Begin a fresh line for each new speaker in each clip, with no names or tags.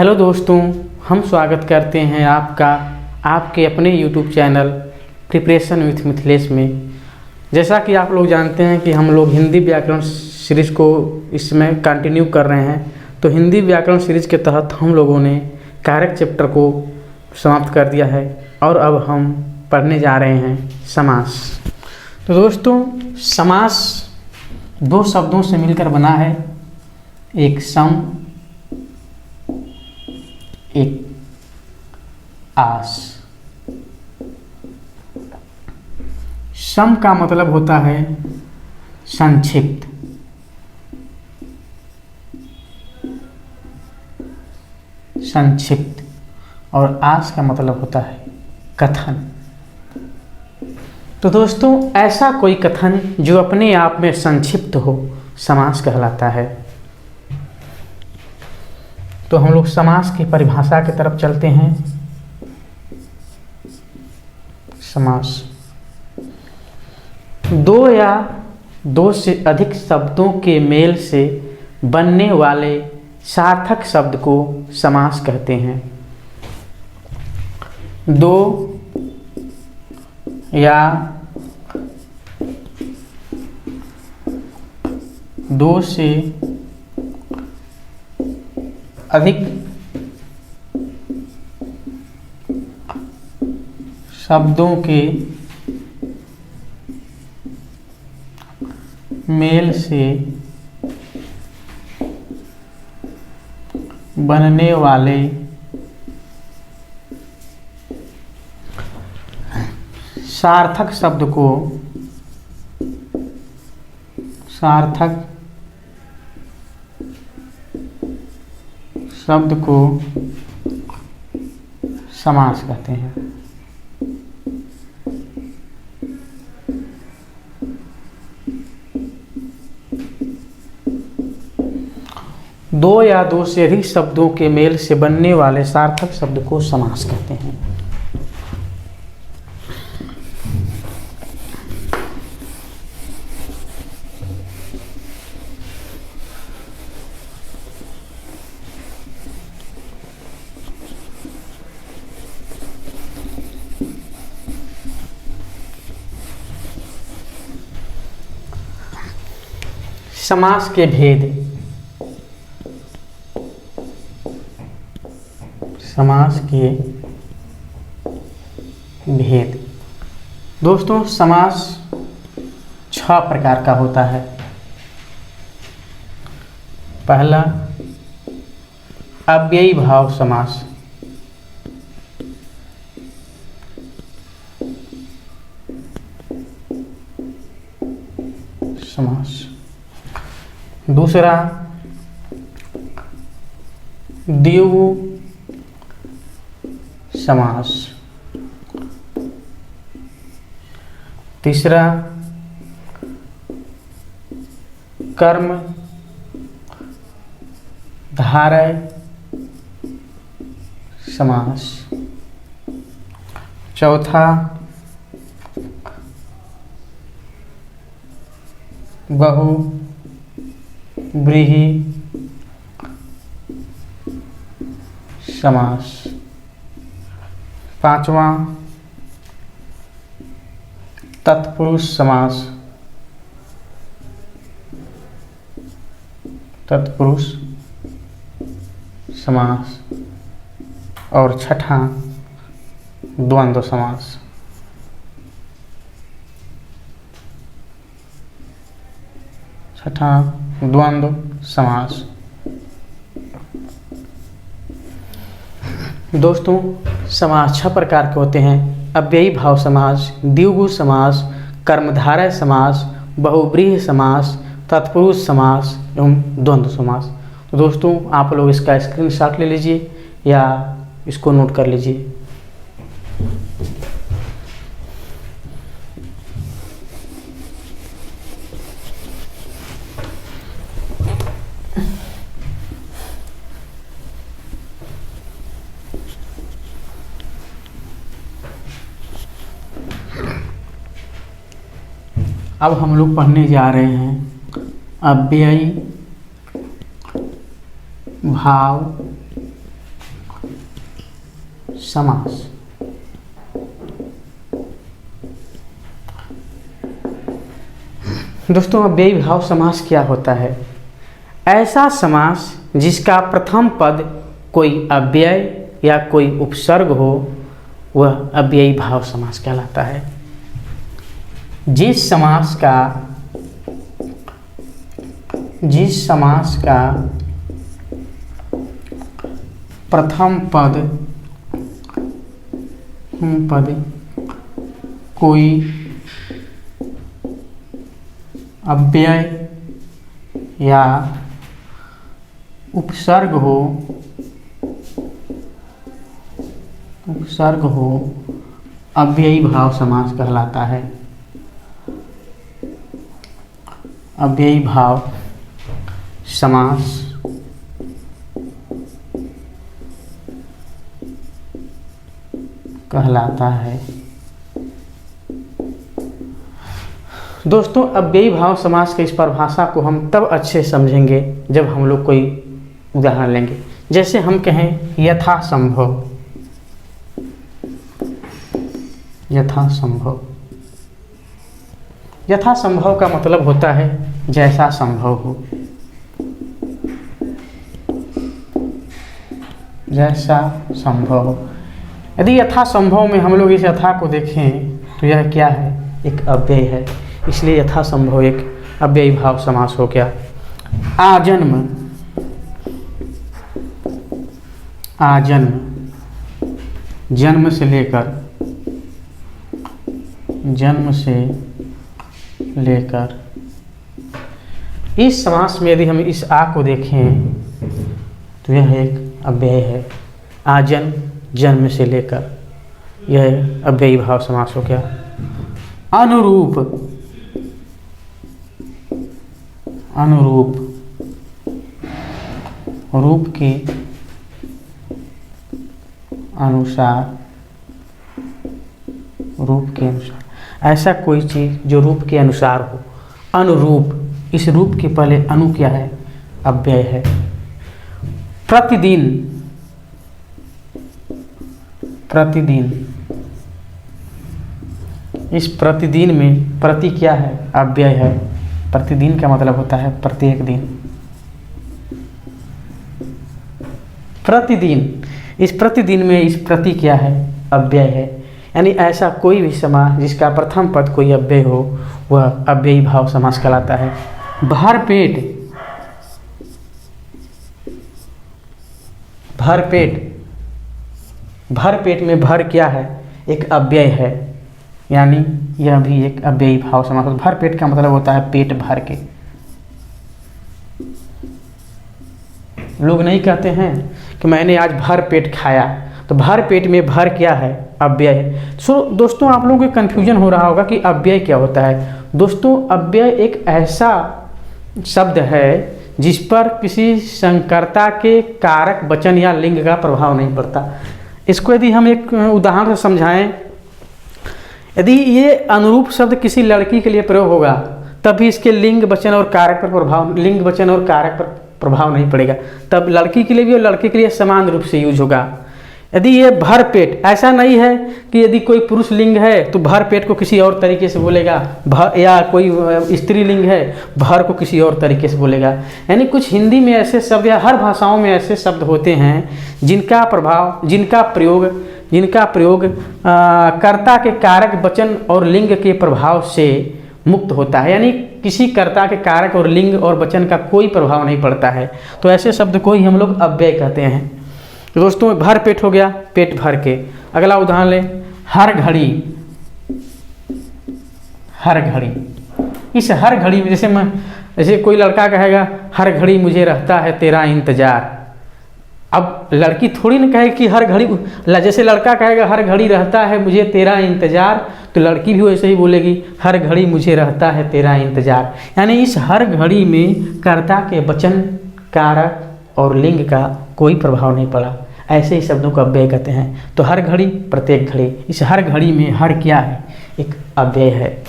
Hello दोस्तों, हम स्वागत करते हैं आपका आपके अपने YouTube channel preparation with Mithilesh में। जैसा कि आप लोग जानते हैं कि हम लोग हिंदी व्याकरण सीरीज़ को इसमें कंटिन्यू कर रहे हैं। तो हिंदी व्याकरण सीरीज़ के तहत हम लोगों ने कारक चैप्टर को समाप्त कर दिया है और अब हम पढ़ने जा रहे हैं समास। तो दोस्तों, समास दो शब्दों से मिलकर बना है, एक सम एक आस। सम का मतलब होता है संक्षिप्त, और आस का मतलब होता है कथन। तो दोस्तों, ऐसा कोई कथन जो अपने आप में संक्षिप्त हो समास कहलाता है। तो हम लोग समास की परिभाषा की तरफ चलते हैं। समास दो या दो से अधिक शब्दों के मेल से बनने वाले सार्थक शब्द को समास कहते हैं। दो या दो से अधिक शब्दों के मेल से बनने वाले सार्थक शब्द को समास कहते हैं। दो या दो से अधिक शब्दों के मेल से बनने वाले सार्थक शब्द को समास कहते हैं। समास के भेद। समास के भेद दोस्तों, समास 6 प्रकार का होता है। पहला, अव्ययी भाव समास। दूसरा, द्विगु समास। तीसरा, कर्म धारय समास। चौथा, बहुव्रीहि समास। पांचवा, तत्पुरुष समास। और छठा, द्वंद्व समास। दोस्तों, समास 6 प्रकार के होते हैं। अव्ययी भाव समास, द्विगु समास, कर्मधारय समास, बहुव्रीहि समास, तत्पुरुष समास एवं द्वंद्व समास। तो दोस्तों, आप लोग इसका स्क्रीनशॉट ले लीजिए या इसको नोट कर लीजिए। अब हम लोग पढ़ने जा रहे हैं अव्ययी भाव समास। दोस्तों अव्ययी भाव समास क्या होता है? ऐसा समास जिसका प्रथम पद कोई अव्यय या कोई उपसर्ग हो, वह अव्ययी भाव समास कहलाता है। जिस समास का प्रथम पद कोई अव्यय या उपसर्ग हो अव्ययी भाव समास कहलाता है। अव्ययी भाव समास कहलाता है। दोस्तों अव्ययी भाव समास के इस परिभाषा को हम तब अच्छे समझेंगे जब हम लोग कोई उदाहरण लेंगे। जैसे हम कहें यथासंभव। यथासंभव का मतलब होता है जैसा संभव हो। जैसा संभव हो। यदि यथासंभव में हम लोग इस यथा को देखें तो यह क्या है? एक अव्यय है, इसलिए यथासंभव एक अव्ययी भाव समास हो गया। आजन्म। जन्म से लेकर इस समास में यदि हम इस आ को देखें तो यह एक अव्यय है। आजन्म, जन्म से लेकर, यह अव्ययी भाव समास हो गया। अनुरूप। रूप के अनुसार। ऐसा कोई चीज जो रूप के अनुसार हो। अनुरूप, इस रूप के पहले अनु क्या है? अव्यय है। प्रतिदिन। इस प्रतिदिन में प्रति क्या है? अव्यय है। प्रतिदिन का मतलब होता है प्रत्येक दिन। प्रतिदिन, इस प्रतिदिन में इस प्रति क्या है? अव्यय है। यानी ऐसा कोई भी समास जिसका प्रथम पद कोई अव्यय हो, वह अव्ययी भाव समास कहलाता है। भरपेट। भरपेट में भर क्या है? एक अव्यय है, यानी यह भी एक अव्ययी भाव समास। भरपेट का मतलब होता है पेट भर के। लोग नहीं कहते हैं कि मैंने आज भर पेट खाया, तो भर पेट में भर क्या है? अव्यय। दोस्तों आप लोगों को कन्फ्यूजन हो रहा होगा कि अव्यय क्या होता है। दोस्तों अव्यय एक ऐसा शब्द है जिस पर किसी संकर्ता के कारक, वचन या लिंग का प्रभाव नहीं पड़ता। इसको यदि हम एक उदाहरण से समझाएं, यदि ये अनुरूप शब्द किसी लड़की के लिए प्रयोग होगा तब भी इसके लिंग वचन और कारक पर प्रभाव नहीं पड़ेगा। तब लड़की के लिए भी और लड़के के लिए समान रूप से यूज होगा। यदि ये भर पेट, ऐसा नहीं है कि यदि कोई पुरुष लिंग है तो भर पेट को किसी और तरीके से बोलेगा, या कोई स्त्री लिंग है भर को किसी और तरीके से बोलेगा। यानी कुछ हिंदी में ऐसे शब्द या हर भाषाओं में ऐसे शब्द होते हैं जिनका प्रयोग कर्ता के कारक, वचन और लिंग के प्रभाव से मुक्त होता है। यानी किसी कर्ता के कारक और लिंग और वचन का कोई प्रभाव नहीं पड़ता है, तो ऐसे शब्द को ही हम लोग अव्यय कहते हैं। तो दोस्तों भर पेट हो गया, पेट भर के। अगला उदाहरण लें, हर घड़ी। इस हर घड़ी में जैसे कोई लड़का कहेगा हर घड़ी मुझे रहता है तेरा इंतजार। अब लड़की थोड़ी ना कहे कि हर घड़ी, जैसे लड़का कहेगा हर घड़ी रहता है मुझे तेरा इंतजार, तो लड़की भी वैसे ही बोलेगी हर घड़ी मुझे रहता है तेरा इंतजार। यानी इस हर घड़ी में कर्ता के वचन, कारक और लिंग का कोई प्रभाव नहीं पड़ा। ऐसे ही शब्दों को अव्यय कहते हैं। तो हर घड़ी, प्रत्येक घड़ी, इस हर घड़ी में हर क्या है? एक अव्यय है।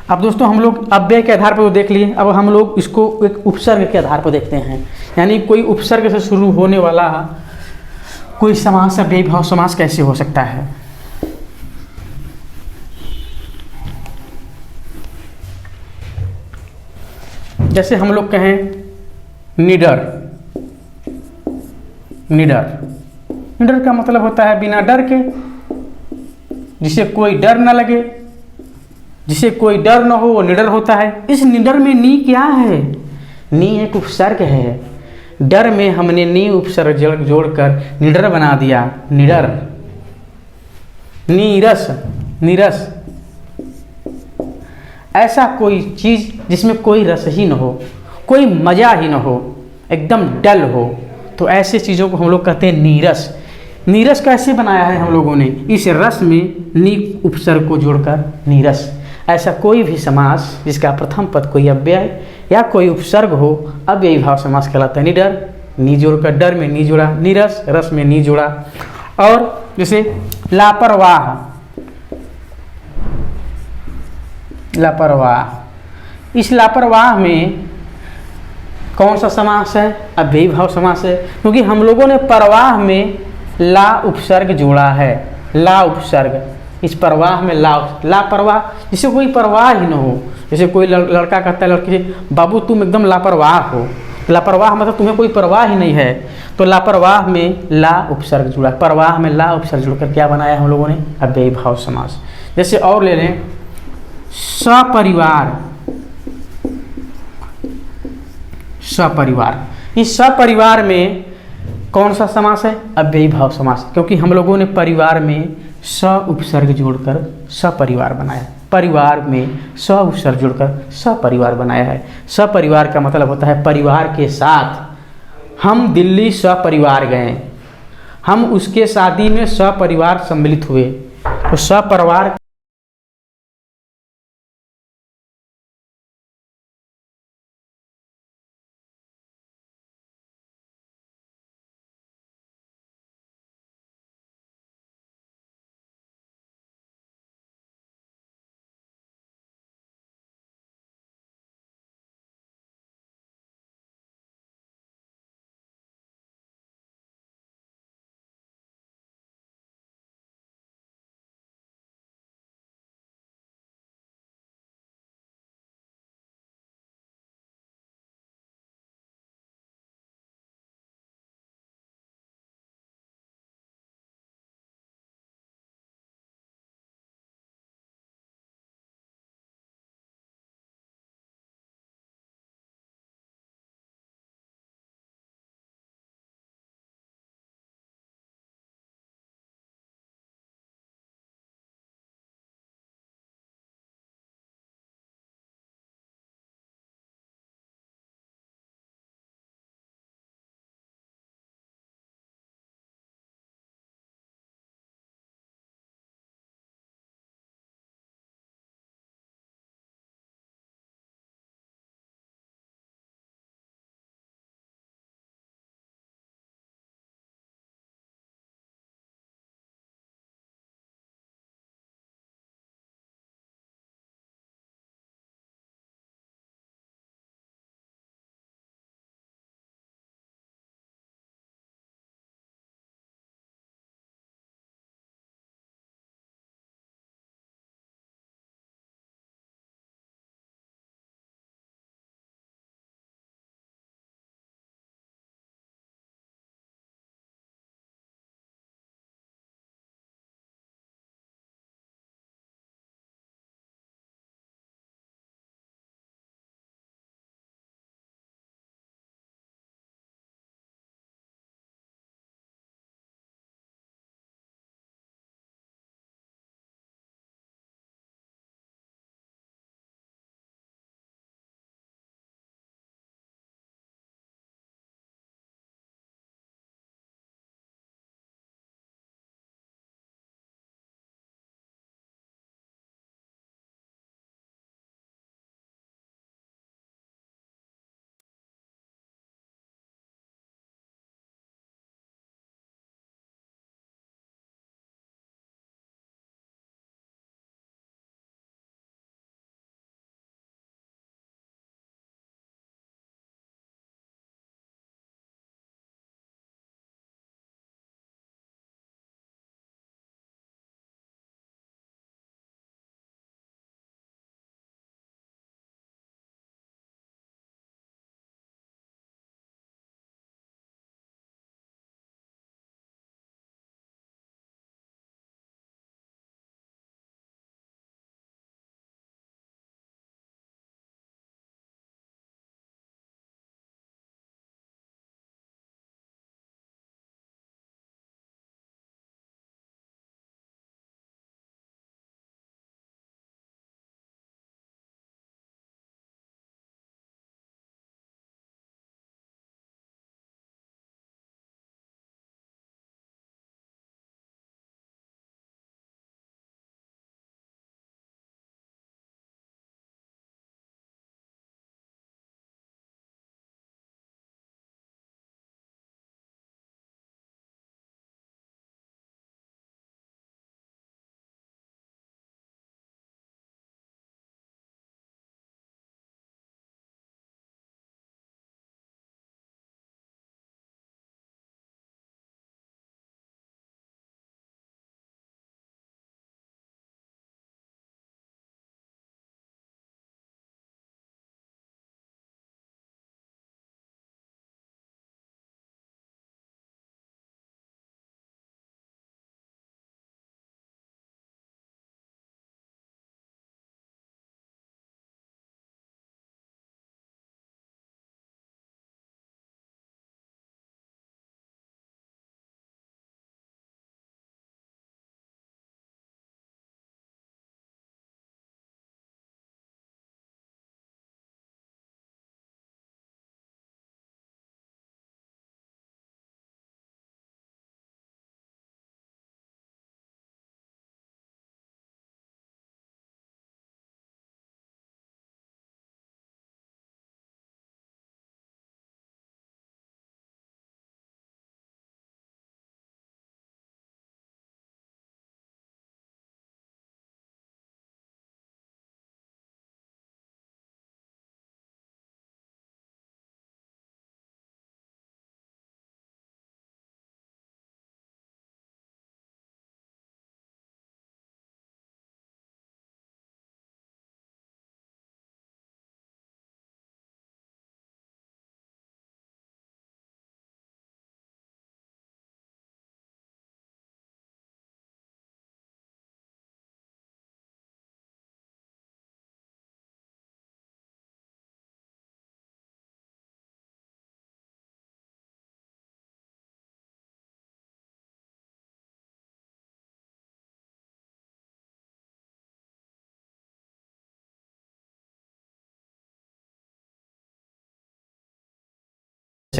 अब दोस्तों हम लोग अव्यय के आधार पर तो देख लिए, अब हम लोग इसको एक उपसर्ग के आधार पर देखते हैं। यानी कोई उपसर्ग से शुरू होने वाला कोई समास अव्ययीभाव समास कैसे हो सकता है? जैसे हम लोग कहें निडर। निडर, निडर का मतलब होता है बिना डर के, जिसे कोई डर न लगे, जिसे कोई डर न हो वो निडर होता है। इस निडर में नी क्या है? नी एक उपसर्ग है। डर में हमने नी उपसर्ग जोड़कर निडर बना दिया। निडर, नीरस, नीरस। ऐसा कोई चीज जिसमें कोई रस ही न हो, कोई मजा ही न हो, एकदम डल हो, तो ऐसे चीज़ों को हम लोग कहते हैं नीरस। नीरस कैसे बनाया है हम लोगों ने? इस रस में नी उपसर्ग को जोड़कर नीरस। ऐसा कोई भी समास जिसका प्रथम पद कोई अव्यय या कोई उपसर्ग हो, अव्ययीभाव समास कहलाता है। निडर, नी जोड़कर, डर में नी जोड़ा, नीरस, रस में नी जोड़ा। और जैसे लापरवाह, लापरवाह। इस लापरवाह में कौन सा समास है? अव्ययीभाव समास है, क्योंकि हम लोगों ने परवाह में ला उपसर्ग जोड़ा है। ला उपसर्ग, इस परवाह में लापरवाह, जिसे कोई परवाह ही न हो। जैसे कोई लड़का कहता है लड़की से, बाबू तुम एकदम लापरवाह हो। लापरवाह मतलब तुम्हें कोई परवाह ही नहीं है। तो लापरवाह में ला उपसर्ग जुड़ा, परवाह में ला उपसर्ग जुड़कर क्या बनाया हम लोगों ने? अव्ययीभाव समास। जैसे और ले लें सपरिवार। सपरिवार, इस सपरिवार में कौन सा समास है? अव्ययीभाव समास, क्योंकि हम लोगों ने परिवार में स उपसर्ग जोड़कर सपरिवार बनाया। परिवार में स उपसर्ग जोड़कर सपरिवार बनाया है। सपरिवार का मतलब होता है परिवार के साथ। हम दिल्ली सपरिवार गए, हम उसके शादी में सपरिवार सम्मिलित हुए। तो सपरिवार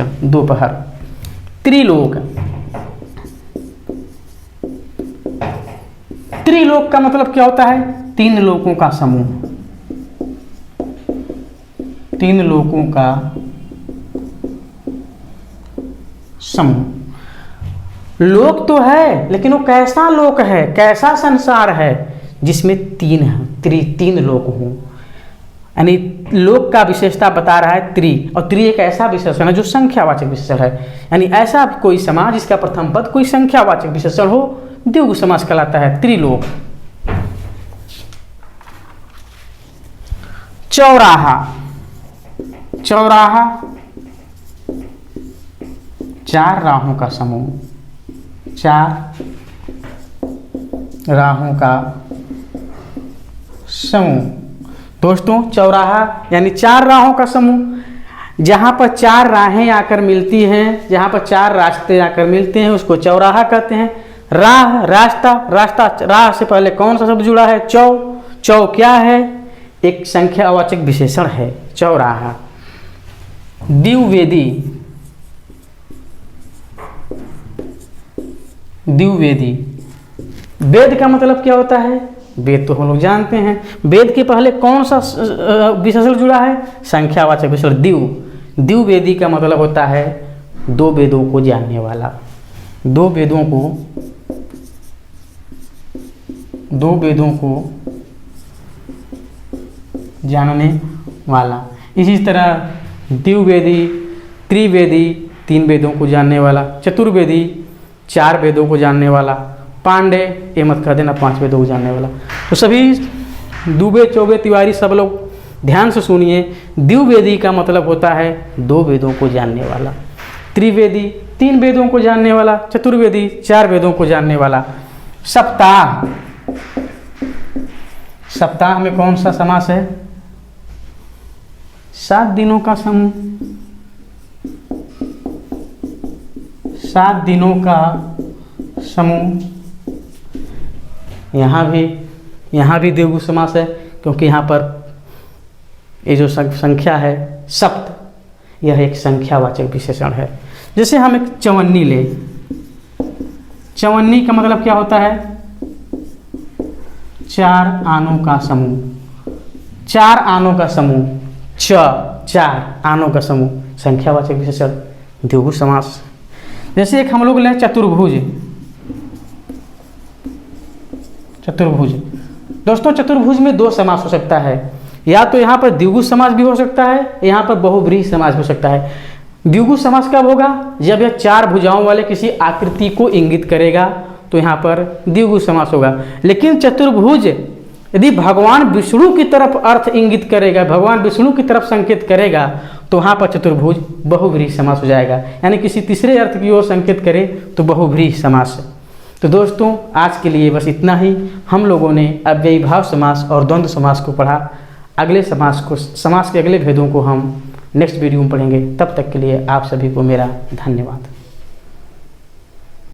विशेषण दोपहर। त्रिलोक, त्रिलोक का मतलब क्या होता है? तीन लोकों का समूह, तीन लोकों का समूह। लोक तो है, लेकिन वो कैसा लोक है, कैसा संसार है जिसमें तीन है, तीन लोक हों। यानी लोक का विशेषता बता रहा है त्रि, और त्रि एक ऐसा विशेषण है जो संख्यावाचक विशेषण है। यानी ऐसा कोई समास जिसका प्रथम पद कोई संख्यावाचक विशेषण हो, द्विगु समास कहलाता है त्रिलोक। चौराहा, चौराहा चार राहों का समूह, चार राहों का समूह। दोस्तों चौराहा यानी चार राहों का समूह। जहाँ पर चार राहें आकर मिलती हैं, जहाँ पर चार रास्ते आकर मिलते हैं उसको चौराहा कहते हैं। राह, रास्ता, रास्ता, राह से पहले कौन सा शब्द जुड़ा है? चौ। चौ क्या है? एक संख्यावाचक विशेषण है, चौराहा। द्विवेदी, द्विवेदी, वेद का मतलब क्या होता है? वेद तो हम लोग जानते हैं। वेद के पहले कौन सा विशेषण जुड़ा है? संख्यावाचक विशेषण द्विव। द्विवेदी का मतलब होता है दो वेदों को जानने वाला, दो वेदों को, दो वेदों को जानने वाला। इसी तरह द्विवेदी, त्रिवेदी तीन वेदों को जानने वाला, चतुर्वेदी चार वेदों को जानने वाला, पांडे ये मत कर देना पांच वेदों को जानने वाला। तो सभी दुबे, चौबे, तिवारी सब लोग ध्यान से सुनिए। द्विवेदी का मतलब होता है दो वेदों को जानने वाला, त्रिवेदी तीन वेदों को जानने वाला, चतुर्वेदी चार वेदों को जानने वाला। सप्ताह, सप्ताह में कौन सा समास है? 7 दिनों का समूह, 7 दिनों का समूह। यहाँ भी द्विगु समास है, क्योंकि यहाँ पर ये जो संख्या है सप्त, यह एक संख्यावाचक विशेषण है। जैसे हम एक चवन्नी ले, चवन्नी का मतलब क्या होता है? चार आनों का समूह, चार आनों का समूह, चार आनों का समूह, संख्यावाचक विशेषण द्विगु समास। जैसे एक हम लोग लें चतुर्भुज, चतुर्भुज। दोस्तों चतुर्भुज में दो समास हो सकता है, या तो यहाँ पर द्विगु समास भी हो सकता है, यहाँ पर बहुव्रीहि समास हो सकता है। द्विगु समास कब होगा? जब यह चार भुजाओं वाले किसी आकृति को इंगित करेगा, तो यहाँ पर द्विगु समास होगा। लेकिन चतुर्भुज यदि भगवान विष्णु की तरफ अर्थ इंगित करेगा, भगवान विष्णु की तरफ संकेत करेगा, तो वहाँ पर चतुर्भुज बहुव्रीहि समास हो जाएगा। यानी किसी तीसरे अर्थ की ओर संकेत करे तो बहुव्रीहि समास। तो दोस्तों आज के लिए बस इतना ही। हम लोगों ने अव्ययीभाव समास और द्वंद्व समास को पढ़ा। अगले समास के अगले भेदों को हम नेक्स्ट वीडियो में पढ़ेंगे। तब तक के लिए आप सभी को मेरा धन्यवाद।